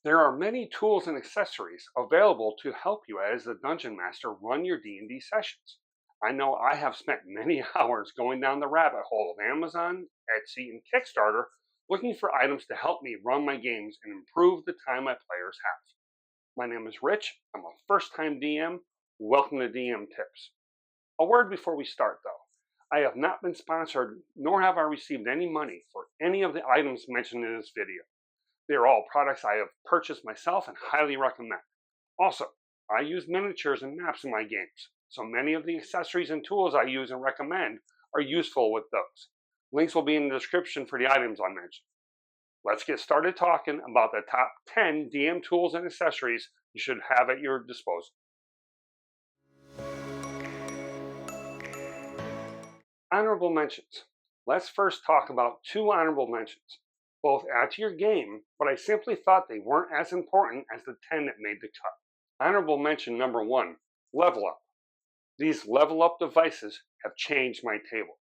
There are many tools and accessories available to help you as the Dungeon Master run your D&D sessions. I know I have spent many hours going down the rabbit hole of Amazon, Etsy, and Kickstarter looking for items to help me run my games and improve the time my players have. My name is Rich. I'm a first-time DM. Welcome to DM Tips. A word before we start though. I have not been sponsored, nor have I received any money for any of the items mentioned in this video. They are all products I have purchased myself and highly recommend. Also, I use miniatures and maps in my games, so many of the accessories and tools I use and recommend are useful with those. Links will be in the description for the items I mentioned. Let's get started talking about the top 10 DM tools and accessories you should have at your disposal. Honorable mentions. Let's first talk about two honorable mentions. Both add to your game, but I simply thought they weren't as important as the 10 that made the cut. Honorable mention number 1, Level Up. These level up devices have changed my table.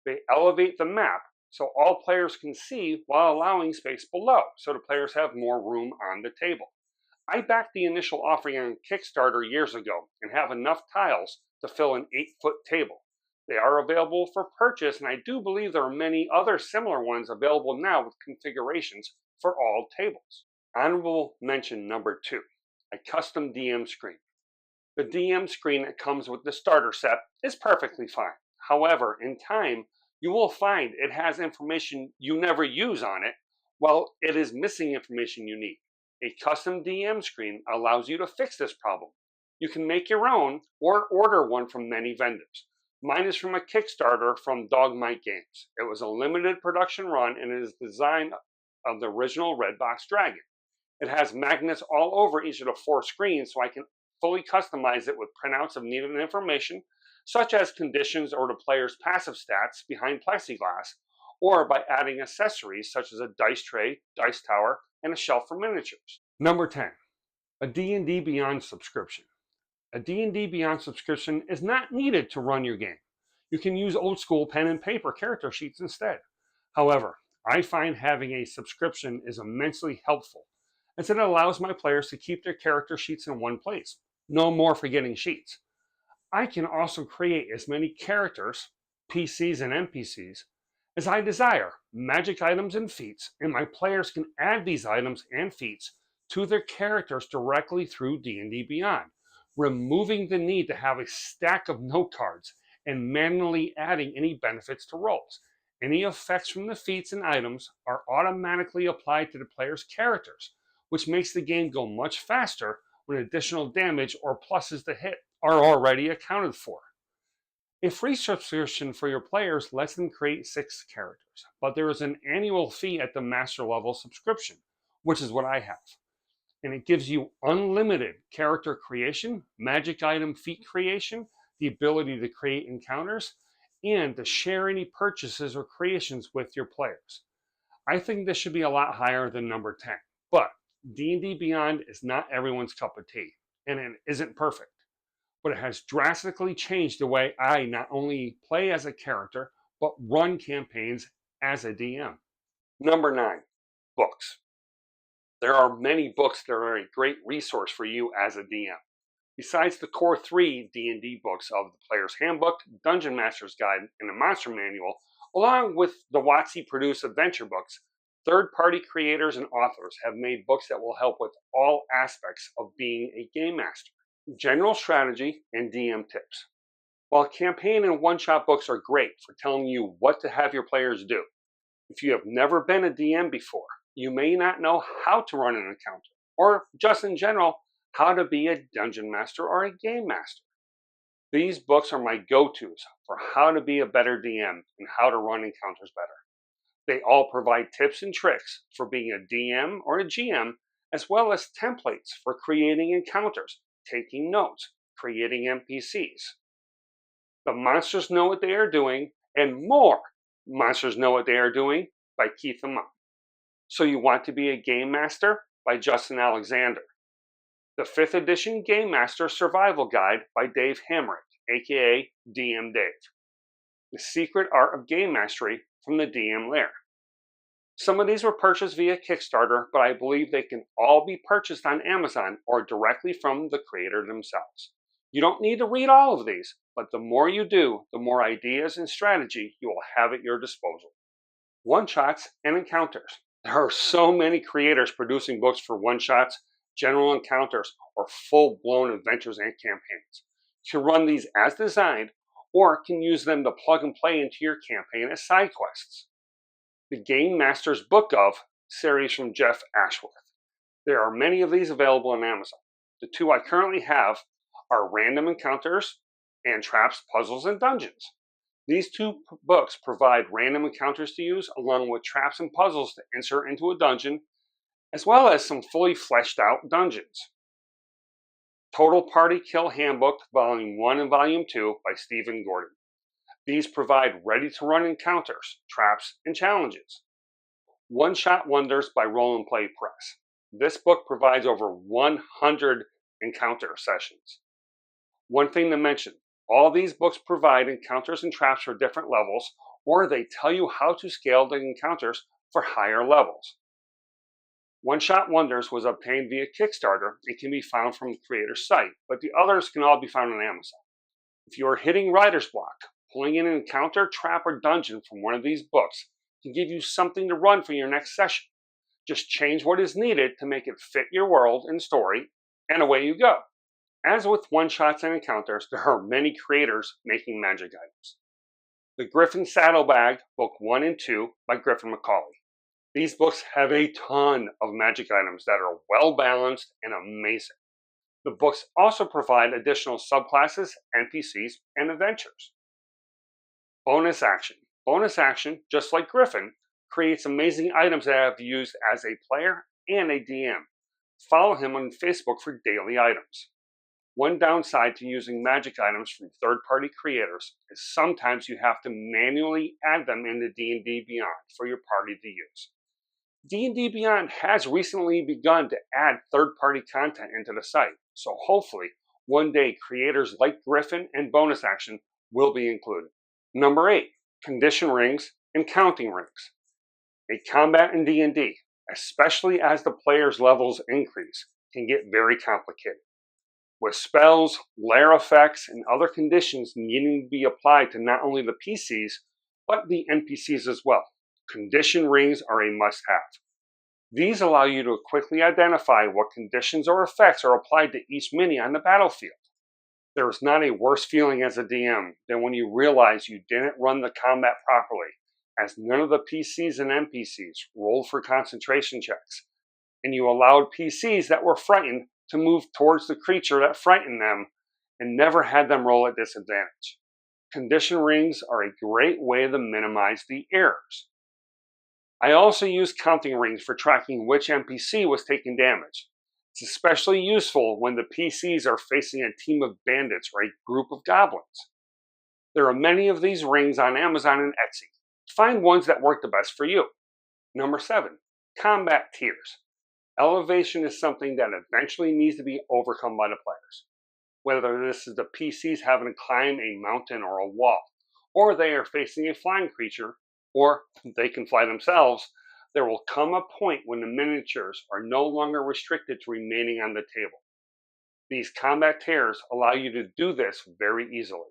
They elevate the map so all players can see while allowing space below, so the players have more room on the table. I backed the initial offering on Kickstarter years ago and have enough tiles to fill an 8-foot table. They are available for purchase, and I do believe there are many other similar ones available now with configurations for all tables. Honorable mention number 2, a custom DM screen. The DM screen that comes with the starter set is perfectly fine. However, in time, you will find it has information you never use on it, while it is missing information you need. A custom DM screen allows you to fix this problem. You can make your own or order one from many vendors. Mine is from a Kickstarter from Dogmite Games. It was a limited production run and it is designed of the original Red Box Dragon. It has magnets all over each of the 4 screens so I can fully customize it with printouts of needed information, such as conditions or the player's passive stats behind plexiglass, or by adding accessories such as a dice tray, dice tower, and a shelf for miniatures. Number 10, a D&D Beyond subscription. A D&D Beyond subscription is not needed to run your game. You can use old school pen and paper character sheets instead. However, I find having a subscription is immensely helpful, as it allows my players to keep their character sheets in one place. No more forgetting sheets. I can also create as many characters, PCs and NPCs, as I desire, magic items and feats, and my players can add these items and feats to their characters directly through D&D Beyond, removing the need to have a stack of note cards and manually adding any benefits to rolls. Any effects from the feats and items are automatically applied to the player's characters, which makes the game go much faster when additional damage or pluses to hit are already accounted for. A free subscription for your players lets them create 6 characters, but there is an annual fee at the master level subscription, which is what I have. And it gives you unlimited character creation, magic item feat creation, the ability to create encounters, and to share any purchases or creations with your players. I think this should be a lot higher than number 10, but D&D Beyond is not everyone's cup of tea, and it isn't perfect, but it has drastically changed the way I not only play as a character, but run campaigns as a DM. Number 9, books. There are many books that are a great resource for you as a DM. Besides the core 3 D&D books of the Player's Handbook, Dungeon Master's Guide, and the Monster Manual, along with the WotC-produced adventure books, third-party creators and authors have made books that will help with all aspects of being a game master. General strategy and DM tips. While campaign and one-shot books are great for telling you what to have your players do, if you have never been a DM before, you may not know how to run an encounter, or just in general, how to be a dungeon master or a game master. These books are my go-tos for how to be a better DM and how to run encounters better. They all provide tips and tricks for being a DM or a GM, as well as templates for creating encounters, taking notes, creating NPCs. The monsters know what they are doing, and more monsters know what they are doing by Keith Amman. So You Want to Be a Game Master by Justin Alexander. The 5th edition Game Master Survival Guide by Dave Hamrick, aka DM Dave. The Secret Art of Game Mastery from the DM Lair. Some of these were purchased via Kickstarter, but I believe they can all be purchased on Amazon or directly from the creator themselves. You don't need to read all of these, but the more you do, the more ideas and strategy you will have at your disposal. One-shots and encounters. There are so many creators producing books for one-shots, general encounters, or full-blown adventures and campaigns. You can run these as designed, or can use them to plug and play into your campaign as side quests. The Game Master's Book of series from Jeff Ashworth. There are many of these available on Amazon. The two I currently have are Random Encounters and Traps, Puzzles, and Dungeons. These two books provide random encounters to use, along with traps and puzzles to insert into a dungeon, as well as some fully fleshed out dungeons. Total Party Kill Handbook, Volume 1 and Volume 2 by Stephen Gordon. These provide ready-to-run encounters, traps, and challenges. One-Shot Wonders by Roll and Play Press. This book provides over 100 encounter sessions. One thing to mention, all these books provide encounters and traps for different levels, or they tell you how to scale the encounters for higher levels. One-Shot Wonders was obtained via Kickstarter and can be found from the creator's site, but the others can all be found on Amazon. If you are hitting writer's block, pulling in an encounter, trap, or dungeon from one of these books can give you something to run for your next session. Just change what is needed to make it fit your world and story, and away you go. As with one-shots and encounters, there are many creators making magic items. The Griffin Saddlebag, Book 1 and 2 by Griffin McCauley. These books have a ton of magic items that are well balanced and amazing. The books also provide additional subclasses, NPCs, and adventures. Bonus Action. Bonus Action, just like Griffin, creates amazing items that I've used as a player and a DM. Follow him on Facebook for daily items. One downside to using magic items from third-party creators is sometimes you have to manually add them into D&D Beyond for your party to use. D&D Beyond has recently begun to add third-party content into the site, so hopefully one day creators like Griffin and Bonus Action will be included. Number 8, Condition Rings and Counting Rings. A combat in D&D, especially as the player's levels increase, can get very complicated, with spells, lair effects, and other conditions needing to be applied to not only the PCs, but the NPCs as well. Condition rings are a must-have. These allow you to quickly identify what conditions or effects are applied to each mini on the battlefield. There is not a worse feeling as a DM than when you realize you didn't run the combat properly, as none of the PCs and NPCs rolled for concentration checks, and you allowed PCs that were frightened to move towards the creature that frightened them and never had them roll at disadvantage. Condition rings are a great way to minimize the errors. I also use counting rings for tracking which NPC was taking damage. It's especially useful when the PCs are facing a team of bandits or a group of goblins. There are many of these rings on Amazon and Etsy. Find ones that work the best for you. Number 7, combat tiers. Elevation is something that eventually needs to be overcome by the players. Whether this is the PCs having to climb a mountain or a wall, or they are facing a flying creature, or they can fly themselves, there will come a point when the miniatures are no longer restricted to remaining on the table. These combat tiers allow you to do this very easily.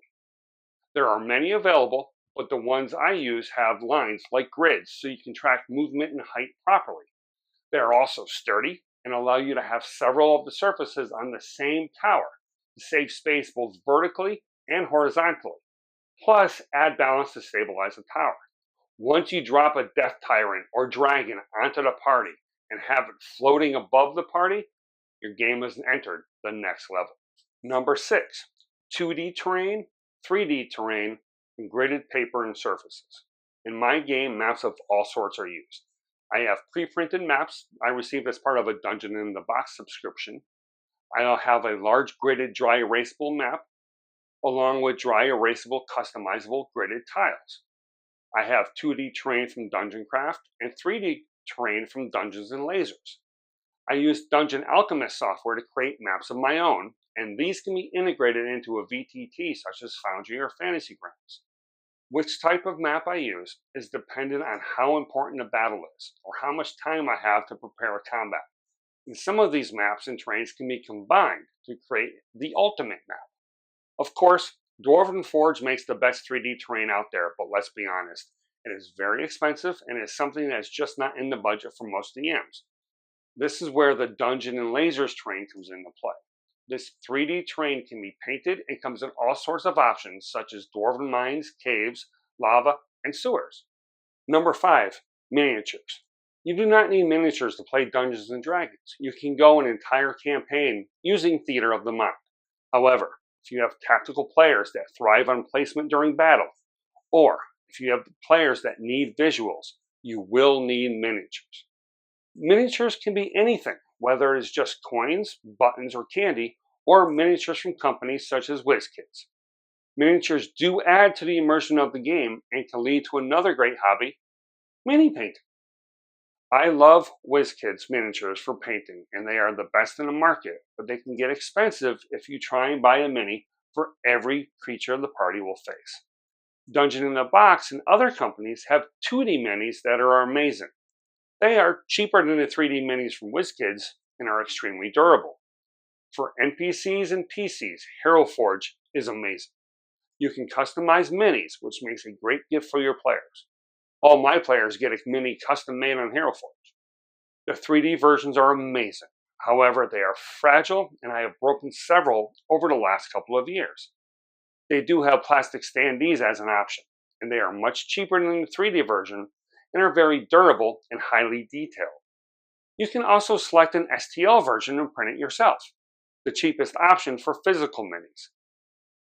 There are many available, but the ones I use have lines like grids so you can track movement and height properly. They are also sturdy and allow you to have several of the surfaces on the same tower to save space both vertically and horizontally, plus add balance to stabilize the tower. Once you drop a death tyrant or dragon onto the party and have it floating above the party, your game has entered the next level. Number 6, 2D terrain, 3D terrain, and gridded paper and surfaces. In my game, maps of all sorts are used. I have pre-printed maps I received as part of a Dungeon in the Box subscription. I'll have a large gridded dry erasable map, along with dry erasable customizable gridded tiles. I have 2D terrain from Dungeon Craft and 3D terrain from Dungeons and Lasers. I use Dungeon Alchemist software to create maps of my own, and these can be integrated into a VTT such as Foundry or Fantasy Grounds. Which type of map I use is dependent on how important the battle is or how much time I have to prepare a combat. And some of these maps and terrains can be combined to create the ultimate map. Of course, Dwarven Forge makes the best 3D terrain out there, but let's be honest, it is very expensive and is something that's just not in the budget for most DMs. This is where the Dungeon and Lasers terrain comes into play. This 3D terrain can be painted and comes in all sorts of options such as dwarven mines, caves, lava, and sewers. Number 5, miniatures. You do not need miniatures to play Dungeons and Dragons. You can go an entire campaign using Theater of the Mind. However, if you have tactical players that thrive on placement during battle, or if you have players that need visuals, you will need miniatures. Miniatures can be anything, whether it is just coins, buttons, or candy, or miniatures from companies such as WizKids. Miniatures do add to the immersion of the game and can lead to another great hobby, mini painting. I love WizKids miniatures for painting, and they are the best in the market, but they can get expensive if you try and buy a mini for every creature the party will face. Dungeon in the Box and other companies have 2D minis that are amazing. They are cheaper than the 3D minis from WizKids and are extremely durable. For NPCs and PCs, Hero Forge is amazing. You can customize minis, which makes a great gift for your players. All my players get a mini custom made on Hero Forge. The 3D versions are amazing. However, they are fragile and I have broken several over the last couple of years. They do have plastic standees as an option, and they are much cheaper than the 3D version and are very durable and highly detailed. You can also select an STL version and print it yourself, the cheapest option for physical minis.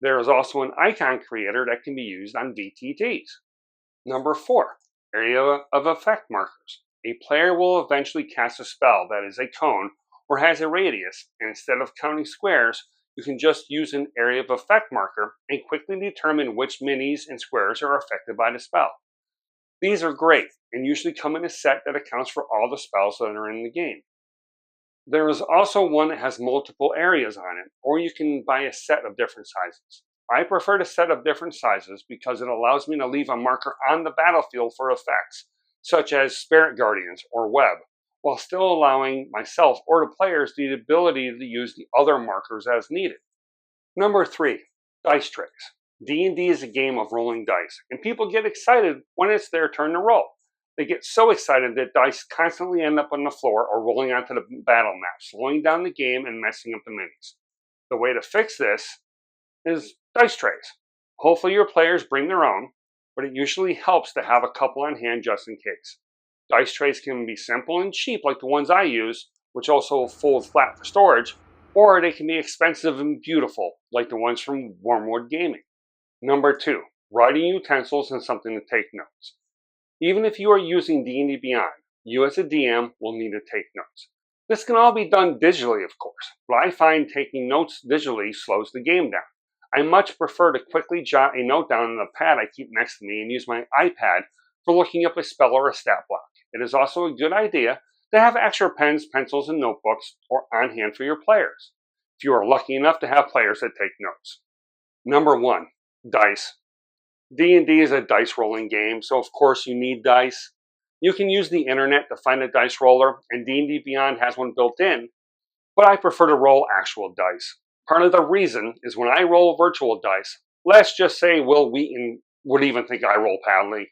There is also an icon creator that can be used on VTTs. Number 4, area of effect markers. A player will eventually cast a spell that is a cone or has a radius, and instead of counting squares, you can just use an area of effect marker and quickly determine which minis and squares are affected by the spell. These are great and usually come in a set that accounts for all the spells that are in the game. There is also one that has multiple areas on it, or you can buy a set of different sizes. I prefer the set of different sizes because it allows me to leave a marker on the battlefield for effects, such as Spirit Guardians or Web, while still allowing myself or the players the ability to use the other markers as needed. Number 3, dice trays. D&D is a game of rolling dice, and people get excited when it's their turn to roll. They get so excited that dice constantly end up on the floor or rolling onto the battle map, slowing down the game and messing up the minis. The way to fix this is dice trays. Hopefully your players bring their own, but it usually helps to have a couple on hand just in case. Dice trays can be simple and cheap like the ones I use, which also fold flat for storage, or they can be expensive and beautiful like the ones from Wormwood Gaming. Number 2, writing utensils and something to take notes. Even if you are using D&D Beyond, you as a DM will need to take notes. This can all be done digitally, of course, but I find taking notes digitally slows the game down. I much prefer to quickly jot a note down on the pad I keep next to me and use my iPad for looking up a spell or a stat block. It is also a good idea to have extra pens, pencils, and notebooks or on hand for your players, if you are lucky enough to have players that take notes. Number 1, dice. D&D is a dice rolling game, so of course you need dice. You can use the internet to find a dice roller, and D&D Beyond has one built in, but I prefer to roll actual dice. Part of the reason is when I roll virtual dice, let's just say Will Wheaton would even think I roll badly.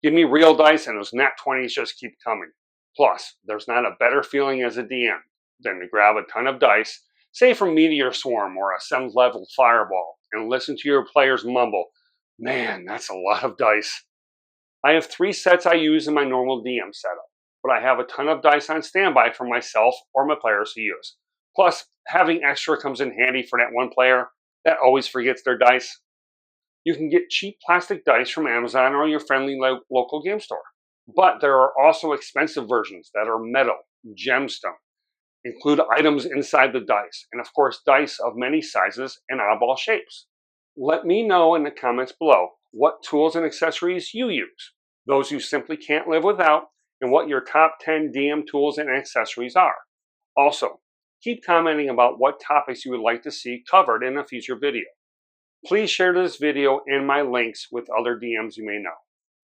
Give me real dice and those nat 20s just keep coming. Plus, there's not a better feeling as a DM than to grab a ton of dice, say from Meteor Swarm or a 7th level Fireball, and listen to your players mumble, "Man, that's a lot of dice." I have 3 sets I use in my normal DM setup, but I have a ton of dice on standby for myself or my players to use. Plus, having extra comes in handy for that one player that always forgets their dice. You can get cheap plastic dice from Amazon or your friendly local game store. But there are also expensive versions that are metal, gemstone, include items inside the dice, and of course dice of many sizes and oddball shapes. Let me know in the comments below what tools and accessories you use, those you simply can't live without, and what your top 10 DM tools and accessories are. Also, keep commenting about what topics you would like to see covered in a future video. Please share this video and my links with other DMs you may know.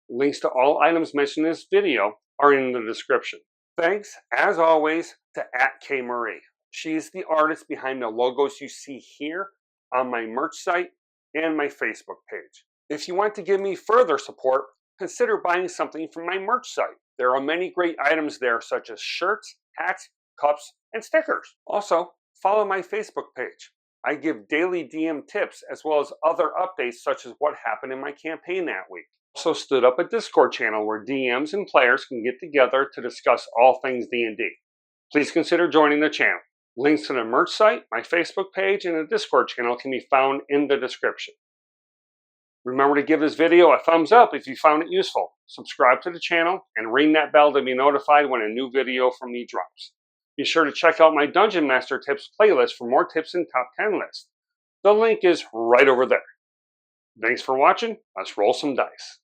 Links to all items mentioned in this video are in the description. Thanks, as always, to @KMarie. She's the artist behind the logos you see here on my merch site and my Facebook page. If you want to give me further support, consider buying something from my merch site. There are many great items there, such as shirts, hats, cups, and stickers. Also, follow my Facebook page. I give daily DM tips as well as other updates such as what happened in my campaign that week. Also stood up a Discord channel where DMs and players can get together to discuss all things D&D. Please consider joining the channel. Links to the merch site, my Facebook page, and the Discord channel can be found in the description. Remember to give this video a thumbs up if you found it useful. Subscribe to the channel and ring that bell to be notified when a new video from me drops. Be sure to check out my Dungeon Master Tips playlist for more tips and top 10 lists. The link is right over there. Thanks for watching. Let's roll some dice.